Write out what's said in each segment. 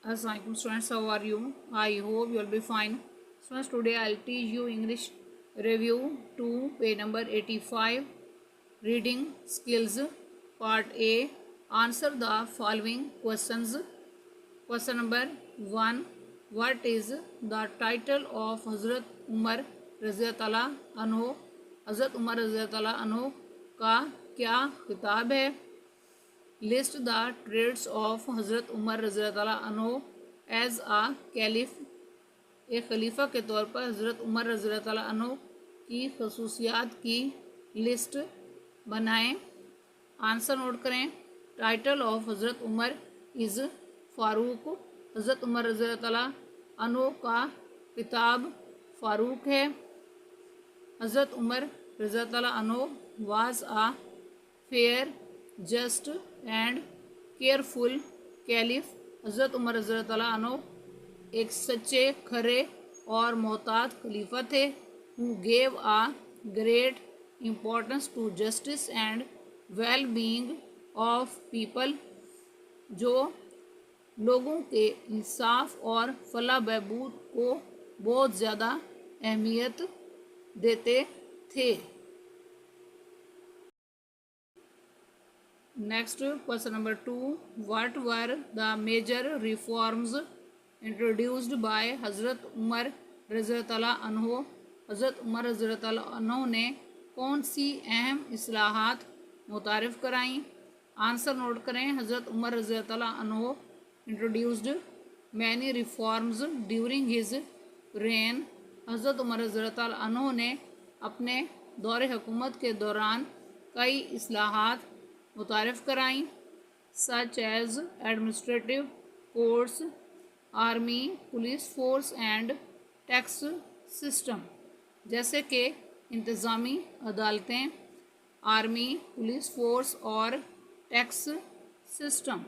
Assalamualaikum students, how are you? I hope you will be fine. Students, today I'll teach you English review 2, page number 85. Reading skills, part A. Answer the following questions. Question number 1. What is the title of Hazrat Umar रज़ियल्लाहु अन्हु? हज़रत Umar रज़ियल्लाहु अन्हु का क्या खिताब है? List the trades of हज़रत उमर रज़ियल्लाहु अन्हु एज आ कैलिफ। एक खलीफा के तौर पर हज़रत उमर रज़ियल्लाहु अन्हु की खसूसियात की लिस्ट बनाएं। आंसर नोट करें। टाइटल ऑफ हज़रत उमर इज़ फ़ारूक। हज़रत उमर रज़ियल्लाहु अन्हु का खिताब फ़ारूक है। हज़रत उमर रज़ियल्लाहु अन्हु was a fair, just and careful caliph. हज़रत उमर रज़ियल्लाहु अन्हु एक सच्चे, खरे और मोहतात खलीफा थे। Who gave a great importance to justice and well being of people, जो लोगों के इंसाफ और फलाह बहबूद को बहुत ज़्यादा अहमियत देते थे। Next, question number 2. What were the major reforms introduced by हज़रत उमर रज़ियल्लाहु अन्हु? हज़रत उमर रज़ियल्लाहु अन्हु ने कौन सी अहम इस्लाहात मुतारिफ़ कराईं? आंसर नोट करें। हज़रत उमर रज़ियल्लाहु अन्हु introduced many reforms during his rain. हज़रत उमर रज़ियल्लाहु अन्हु ने अपने दौरे हुकूमत के दौरान कई इस्लाहात मुतारिफ़ कराईं, such as administrative courts, army, police force and tax system, जैसे कि इंतज़ामी अदालतें, आर्मी, पुलिस फोर्स और tax system.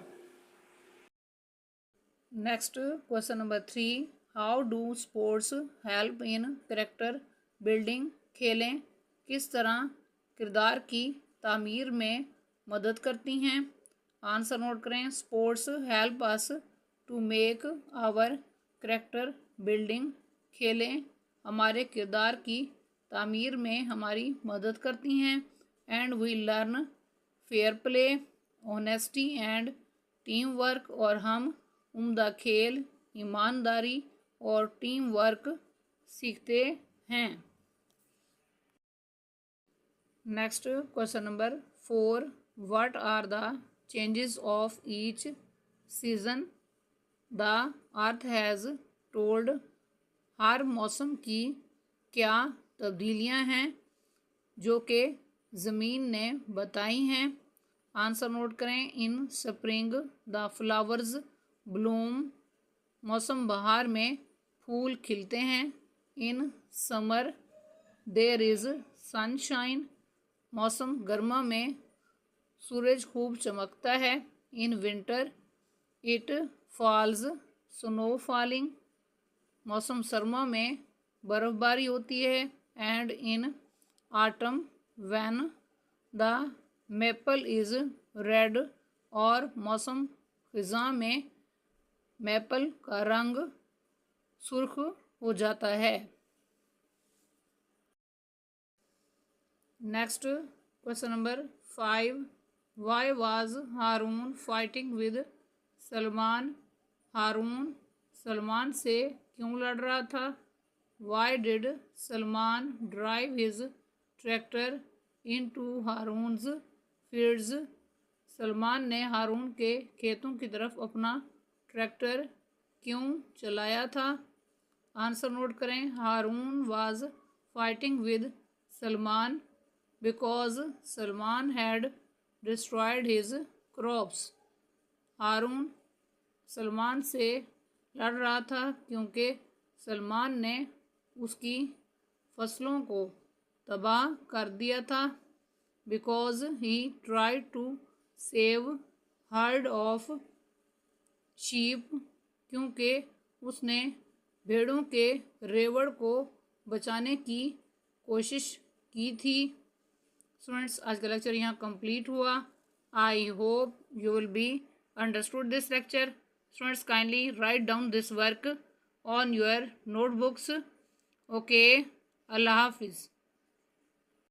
Next, question number 3. How do sports help in character building? खेलें किस तरह किरदार की तामीर में मदद करती हैं? आंसर नोट करें। Sports help us to make our character building. खेलें हमारे किरदार की तामीर में हमारी मदद करती हैं। And we learn fair play, honesty and team work, और हम उम्दा खेल, ईमानदारी और टीम वर्क सीखते हैं। Next, question number 4. What are the changes of each season? The earth has told. हर मौसम की क्या तब्दीलियां हैं जो कि ज़मीन ने बताई हैं? आंसर नोट करें। In spring the flowers bloom. मौसम बहार में फूल खिलते हैं। In summer there is sunshine. मौसम गर्मा में सूरज खूब चमकता है। In winter it falls snow falling. मौसम सरमा में बर्फ़बारी होती है। And in autumn when the maple is red. और मौसम ख़िज़ां में मेपल का रंग सुर्ख हो जाता है। Next, question number 5. Why was Haroon fighting with Salman? Haroon Salman से क्यों लड़ रहा था? Why did Salman drive his tractor into Haroon's fields? Salman ने हारून के खेतों की तरफ अपना ट्रैक्टर क्यों चलाया था? आंसर नोट करें। Haroon was fighting with Salman because Salman had destroyed his crops. Haroon Salman से लड़ रहा था क्योंकि सलमान ने उसकी फसलों को तबाह कर दिया था। Because he tried to save herd of sheep, क्योंकि उसने भेड़ों के रेवड़ को बचाने की कोशिश की थी। स्टूडेंट्स, आज का लेक्चर यहाँ कंप्लीट हुआ। I hope you will be understood this lecture. Students, kindly write down this work on your notebooks. Okay, Allah Hafiz.